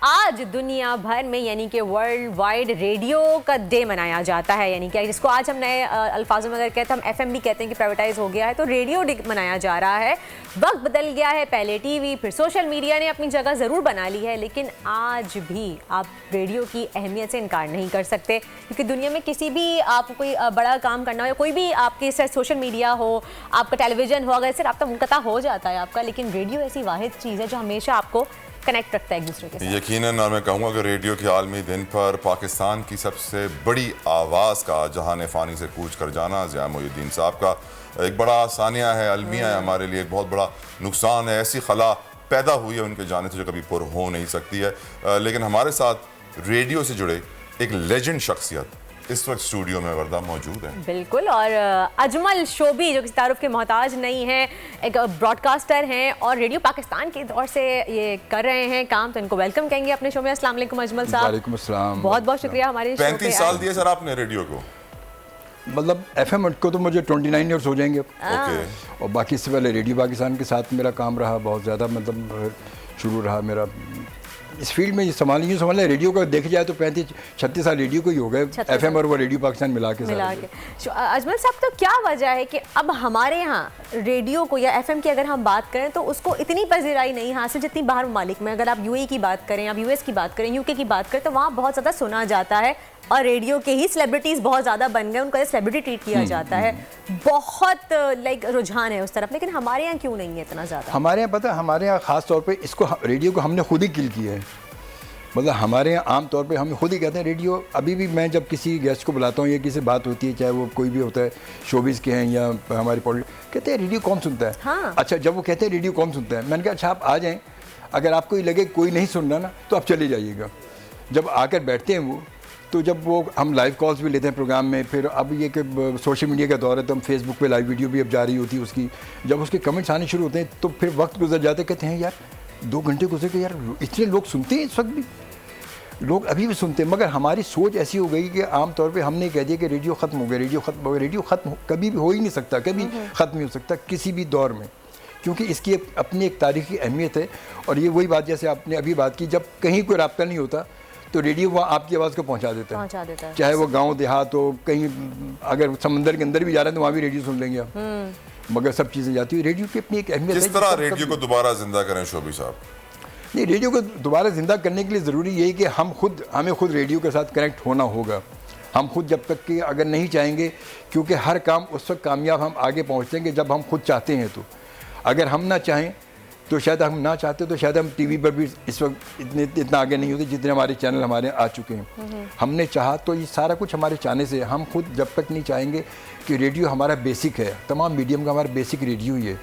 आज दुनिया भर में यानी कि वर्ल्ड वाइड रेडियो का डे मनाया जाता है, यानी कि जिसको आज हम नए अल्फाजों में अगर कहते हैं, हम एफएम भी कहते हैं कि प्राइवेटाइज हो गया है, तो रेडियो डे मनाया जा रहा है। वक्त बदल गया है, पहले टीवी फिर सोशल मीडिया ने अपनी जगह ज़रूर बना ली है, लेकिन आज भी आप रेडियो की अहमियत से इनकार नहीं कर सकते, क्योंकि दुनिया में किसी भी आपको कोई बड़ा काम करना हो या कोई भी आपके सोशल मीडिया हो, आपका टेलीविज़न हो, अगर इससे रब्ता मुनक़ता हो जाता है आपका, लेकिन रेडियो ऐसी वाहिद चीज़ है जो हमेशा आपको कनेक्ट रखता है एक दूसरे के साथ। यकीनन, और मैं कहूँगा कि रेडियो के आलमी दिन पर पाकिस्तान की सबसे बड़ी आवाज़ का जहान फ़ानी से कूच कर जाना ज़िया मोइनुद्दीन साहब का एक बड़ा सानिया है, अलमिया है, हमारे लिए एक बहुत बड़ा नुकसान है। ऐसी खला पैदा हुई है उनके जाने से जो कभी पुर हो नहीं सकती है। लेकिन हमारे साथ रेडियो से जुड़े एक लेजेंड शख्सियत इस वक्त स्टूडियो में वर्दा मौजूद है। बिल्कुल, और अजमल शोबी जो किसी तारुफ के मोहताज नहीं है, एक ब्रॉडकास्टर हैं और रेडियो पाकिस्तान के दौर से ये कर रहे हैं काम, तो इनको वेलकम कहेंगे अपने शो में। अस्सलाम वालेकुम अजमल साहब। वालेकुम अस्सलाम। बहुत बहुत शुक्रिया हमारे 35 साल दिए सर आपने रेडियो को। मतलब एफएम को तो मुझे 29 ईयर्स हो जाएंगे ओके। और बाकी इससे पहले रेडियो पाकिस्तान के साथ मेरा काम रहा, बहुत ज़्यादा मतलब शुरू रहा मेरा इस फील्ड में। ये संभाल रेडियो को देखा जाए तो 35-36 साल रेडियो को ही हो गए, एफएम और वो रेडियो पाकिस्तान मिला के। अजमल साहब, तो क्या वजह है कि अब हमारे यहाँ रेडियो को या एफएम की अगर हम बात करें तो उसको इतनी पजीराई नहीं हासिल जितनी बाहर ममालिक में? अगर आप यूएई की बात करें, आप यूएस की बात करें, यूके की बात करें, तो वहाँ बहुत ज़्यादा सुना जाता है और रेडियो के ही सेलिब्रिटीज़ बहुत ज़्यादा बन गए, उनको सेलिब्रिटी ट्रीट किया जाता है, बहुत लाइक रुझान है उस तरफ। लेकिन हमारे यहाँ क्यों नहीं है इतना ज़्यादा? हमारे यहाँ पता है, हमारे यहाँ ख़ास तौर पे इसको रेडियो को हमने खुद ही किल किया है। मतलब हमारे यहाँ आम तौर पे हम खुद ही कहते हैं रेडियो। अभी भी मैं जब किसी गेस्ट को बुलाता हूँ या किसी बात होती है, चाहे वो कोई भी होता है, शोबिज़ के हैं या हमारी कहते हैं रेडियो कौन सुनता है। हाँ। अच्छा, जब वो कहते हैं रेडियो कौन सुनता है, मैंने कहा अच्छा आप आ जाएँ, अगर आपको ये लगे कोई नहीं सुन रहा ना तो आप चले जाइएगा। जब आकर बैठते हैं वो, तो जब वो हम लाइव कॉल्स भी लेते हैं प्रोग्राम में, फिर अब ये कि सोशल मीडिया का दौर है तो हम फेसबुक पे लाइव वीडियो भी अब जारी होती है उसकी, जब उसके कमेंट्स आने शुरू होते हैं तो फिर वक्त गुजर जाते, कहते हैं यार 2 घंटे गुजर के, यार इतने लोग सुनते हैं इस वक्त भी, लोग अभी भी सुनते हैं। मगर हमारी सोच ऐसी हो गई कि आम तौर पे हमने कह दिया कि रेडियो ख़त्म हो गया, रेडियो ख़त्म हो गया। रेडियो ख़त्म कभी भी हो ही नहीं सकता, कभी ख़त्म नहीं हो सकता किसी भी दौर में, क्योंकि इसकी अपनी एक तारीख़ी अहमियत है। और ये वही बात जैसे आपने अभी बात की, जब कहीं कोई रब्ता नहीं होता तो रेडियो वहाँ आपकी आवाज़ को पहुँचा देता है। चाहे वो गांव देहात हो, कहीं अगर समंदर के अंदर भी जा रहे हैं तो वहाँ भी रेडियो सुन लेंगे आप। मगर सब चीज़ें जाती है, रेडियो की अपनी एक अहमियत है। किस तरह रेडियो को दोबारा जिंदा करें शोबी साहब? नहीं, रेडियो को दोबारा ज़िंदा करने के लिए ज़रूरी यही कि हमें खुद रेडियो के साथ कनेक्ट होना होगा। हम खुद जब तक कि अगर नहीं चाहेंगे, क्योंकि हर काम उस वक्त कामयाब हम आगे पहुँचेंगे जब हम खुद चाहते हैं। तो अगर हम ना चाहें तो शायद हम ना चाहते तो शायद हम टीवी पर भी इस वक्त इतना आगे नहीं होते जितने हमारे चैनल हमारे आ चुके हैं। हमने चाहा तो ये सारा कुछ हमारे चाहने से, हम खुद जब तक नहीं चाहेंगे कि रेडियो हमारा बेसिक है, तमाम मीडियम का हमारा बेसिक रेडियो ही है।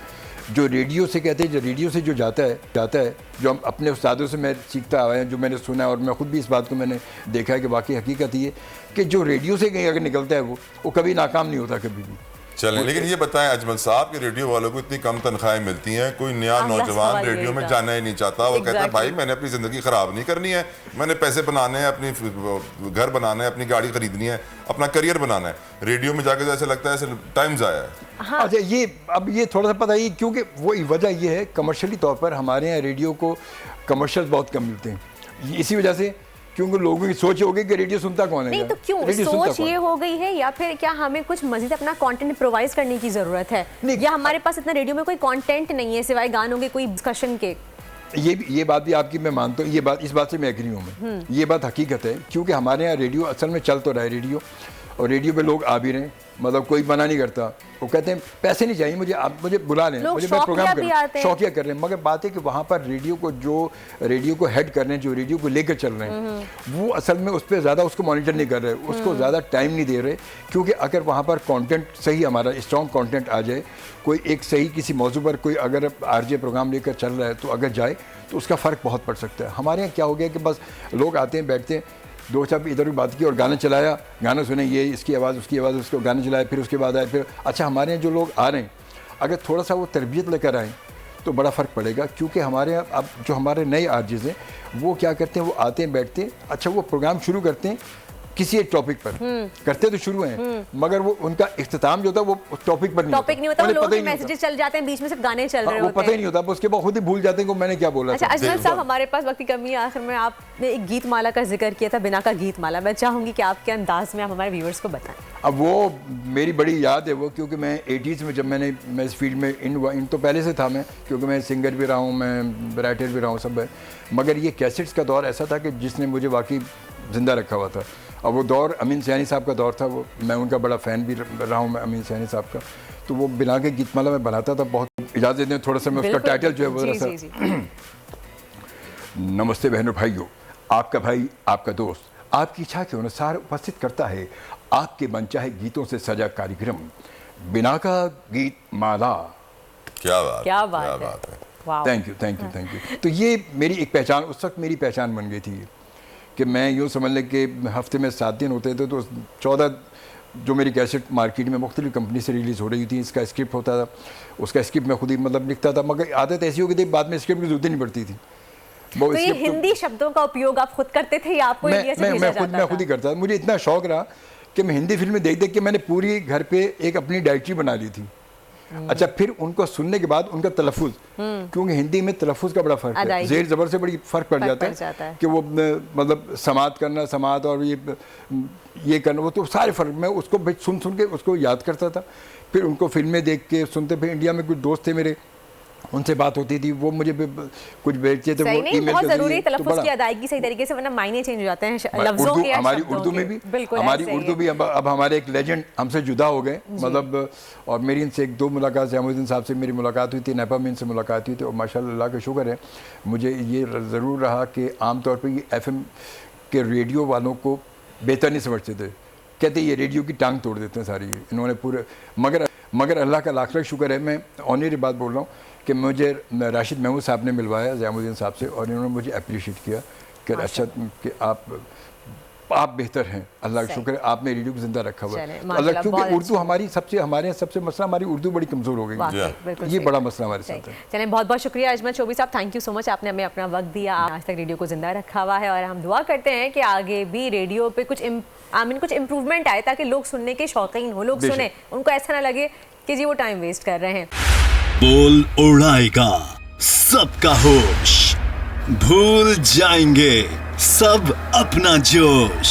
जो रेडियो से कहते हैं, जो रेडियो से जो जाता है, जो हम अपने उस्तादों से मैं सीखता आया, जो मैंने सुना है और मैं खुद भी इस बात को मैंने देखा है कि वाकई हकीकत ये कि जो रेडियो से कहीं अगर निकलता है वो कभी नाकाम नहीं होता कभी भी। चलें, लेकिन ये बताएं अजमल साहब कि रेडियो वालों को इतनी कम तनख्वाहें मिलती हैं, कोई नया नौजवान रेडियो में जाना ही नहीं चाहता। वो कहता है भाई मैंने अपनी ज़िंदगी ख़राब नहीं करनी है, मैंने पैसे बनाने हैं, अपनी घर बनाना है, अपनी गाड़ी खरीदनी है, अपना करियर बनाना है। रेडियो में जाकर जैसे लगता है ऐसे टाइम ज़ाया है। हाँ। अच्छा, ये थोड़ा सा पता ही, क्योंकि वो वजह ये है कमर्शियली तौर पर हमारे यहाँ रेडियो को कमर्शियल बहुत कम मिलते हैं, इसी वजह से, क्योंकि लोगों की सोच हो गई कि रेडियो सुनता कौन है। नहीं तो क्यों सोच ये हो गई है, या फिर क्या हमें कुछ मजीद अपना कंटेंट प्रोवाइड करने की जरूरत है, या हमारे पास इतना रेडियो में कोई कंटेंट नहीं है सिवाय गानों के, कोई डिस्कशन के? ये बात भी आपकी मैं मानता हूँ, इस बात से मैं एग्री हूँ मैं, ये बात हकीकत है। क्योंकि हमारे यहाँ रेडियो असल में चल तो रहा है रेडियो, और रेडियो पे लोग आ भी रहे हैं, मतलब कोई मना नहीं करता। वो कहते हैं पैसे नहीं चाहिए मुझे, आप मुझे बुला लें, मुझे मैं प्रोग्राम कर, शौकिया कर रहे हैं। मगर बात है कि वहाँ पर रेडियो को हेड कर रहे हैं, जो रेडियो को लेकर चल रहे हैं, वो असल में उस पर ज़्यादा उसको मॉनिटर नहीं कर रहे, उसको ज़्यादा टाइम नहीं दे रहे। क्योंकि अगर वहाँ पर कंटेंट सही, हमारा स्ट्रॉन्ग कंटेंट आ जाए, कोई एक सही किसी मौजू पर कोई अगर आरजे प्रोग्राम लेकर चल रहा है तो अगर जाए तो उसका फ़र्क बहुत पड़ सकता है। हमारे यहाँ क्या हो गया कि बस लोग आते हैं, बैठते हैं, 2 शब्द इधर भी बात की और गाना चलाया, गाना सुने, ये इसकी आवाज़ उसकी आवाज़, उसको गाना चलाया, फिर उसके बाद आए फिर। अच्छा, हमारे यहाँ जो लोग आ रहे हैं अगर थोड़ा सा वो तरबियत लेकर आएँ तो बड़ा फ़र्क पड़ेगा। क्योंकि हमारे यहाँ अब जो हमारे नए आरजेज़ हैं वो क्या करते हैं, वो आते हैं, बैठते हैं, अच्छा वो प्रोग्राम शुरू करते हैं, किसी एक टॉपिक पर करते तो शुरू हैं, मगर वो उनका इख्तिताम जो था वो उस टॉपिक पर टॉपिक नहीं होता, वो उन्हें लोगों पता के ही नहीं मैसेजेस चल जाते हैं, बीच में सिर्फ गाने चल रहे वो होते पता ही हैं। नहीं होता, उसके बाद खुद ही भूल जाते हैं कि मैंने क्या बोला अच्छा था। अजमल साहब, हमारे पास वक्त की कमी है, आखिर में आपने एक गीत माला का जिक्र किया था, बिना का गीत माला, मैं चाहूंगी कि आपके अंदाज में आप हमारे व्यूअर्स को बताएं। अब वो मेरी बड़ी याद है वो, क्योंकि मैं 80s में जब मैं इस फील्ड में इन तो पहले से था मैं, क्योंकि मैं सिंगर भी रहा हूँ, मैं राइटर भी रहा हूँ, सब है, मगर ये कैसेट्स का दौर ऐसा था कि जिसने मुझे वाकई ज़िंदा रखा हुआ था। अब वो दौर अमीन सयानी साहब का दौर था, वो मैं उनका बड़ा फ़ैन भी रहा हूँ मैं अमीन सयानी साहब का। तो वो बिना के गीतमाला में बनाता था, बहुत इजाज़त दें थोड़ा सा मैं उसका टाइटल जो है वो सा नमस्ते बहनों भाइयों, आपका भाई आपका दोस्त आपकी इच्छा के अनुसार उपस्थित करता है आपके मनचाहे गीतों से सजा कार्यक्रम बिना का गीत माला। क्या बात है। वाह। Thank you. तो ये मेरी एक पहचान, उस वक्त मेरी पहचान बन गई थी कि मैं यूँ समझ लें कि हफ्ते में 7 दिन होते थे, तो 14 जो मेरी कैसेट मार्केट में मुख्तलिफ कंपनी से रिलीज़ हो रही थी, इसका स्क्रिप्ट होता था, उसका स्क्रिप्ट मैं खुद ही मतलब लिखता था, मगर आदत ऐसी हो गई थी बाद में स्क्रिप्ट की जरूरत नहीं पड़ती थी। तो ये हिंदी शब्दों का उपयोग आप खुद करते थे या आपको इंडिया से भेजा जाता था? मैं खुद ही करता था। मुझे इतना शौक रहा कि मैं हिंदी फिल्में देख देख के मैंने पूरी घर पे एक अपनी डायरेक्टरी बना ली थी। अच्छा, फिर उनको सुनने के बाद उनका तलफ़ुज़, क्योंकि हिंदी में तलफ़ुज़ का बड़ा फ़र्क है, ज़ेर ज़बर से बड़ी फ़र्क पड़ जाता है कि वो मतलब समात करना, समात और ये करना, वो तो सारे फ़र्क, मैं उसको भाई सुन के उसको याद करता था। फिर उनको फिल्में देख के सुनते, फिर इंडिया में कुछ दोस्त थे मेरे, उनसे बात होती थी, वो मुझे कुछ भेजते थे, वो ईमेल बहुत ज़रूरी है तलफ़ुज़ की अदायगी सही तरीके से, वरना मायने चेंज हो जाते हैं लफ्ज़ों के। हमारी उर्दू में भी, हमारी उर्दू भी अब हमारे एक लेजेंड हमसे जुदा हो गए, मतलब, और मेरी इनसे 1-2 मुलाकात, ज़ैमुद्दीन साहब से मेरी मुलाकात हुई थी, नेपा में इनसे मुलाकात हुई थी, और माशाल्लाह अल्लाह का शुक्र है मुझे ये ज़रूर रहा कि आमतौर पर ये FM के रेडियो वालों को बेहतर नहीं समझते थे, कहते ये रेडियो की टांग तोड़ देते हैं सारी, इन्होंने पूरे, मगर अल्लाह का लाख लाख शुक्र है, मैं ऑनरी बात बोल रहा हूँ कि मुझे राशिद महमूद साहब ने मिलवाया ज़ैमुद्दीन साहब से, और इन्होंने मुझे अप्रिशिएट किया कि अच्छा कि आप बेहतर हैं, अल्लाह का शुक्र है आपने रेडियो को जिंदा रखा हुआ है अल्लाह, क्योंकि उर्दू हमारी सबसे मसला, हमारी उर्दू बड़ी कमज़ोर हो गई, ये बड़ा मसला हमारे साथ है। चलें, बहुत बहुत शुक्रिया अजमल चौबी साहब, थैंक यू सो मच, आपने हमें अपना वक्त दिया, आज तक रेडियो को जिंदा रखा हुआ है, और हम दुआ करते हैं कि आगे भी रेडियो पे कुछ इम्प्रूवमेंट आए, ताकि लोग सुनने के शौकीन हो, लोग सुने, उनको ऐसा ना लगे कि जी वो टाइम वेस्ट कर रहे हैं। बोल उड़ाएगा सबका होश, भूल जाएंगे सब अपना जोश।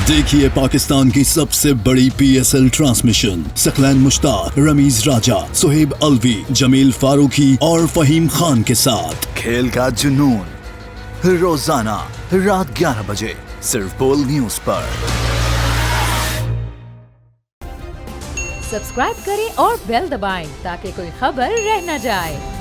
देखिए पाकिस्तान की सबसे बड़ी PSL ट्रांसमिशन सकलैन मुश्ताक, रमीज राजा, सुहेब अलवी, जमील फारूकी और फहीम खान के साथ खेल का जुनून रोजाना रात 11 बजे सिर्फ बोल न्यूज पर। सब्सक्राइब करें और बेल दबाएं ताकि कोई खबर रह न जाए।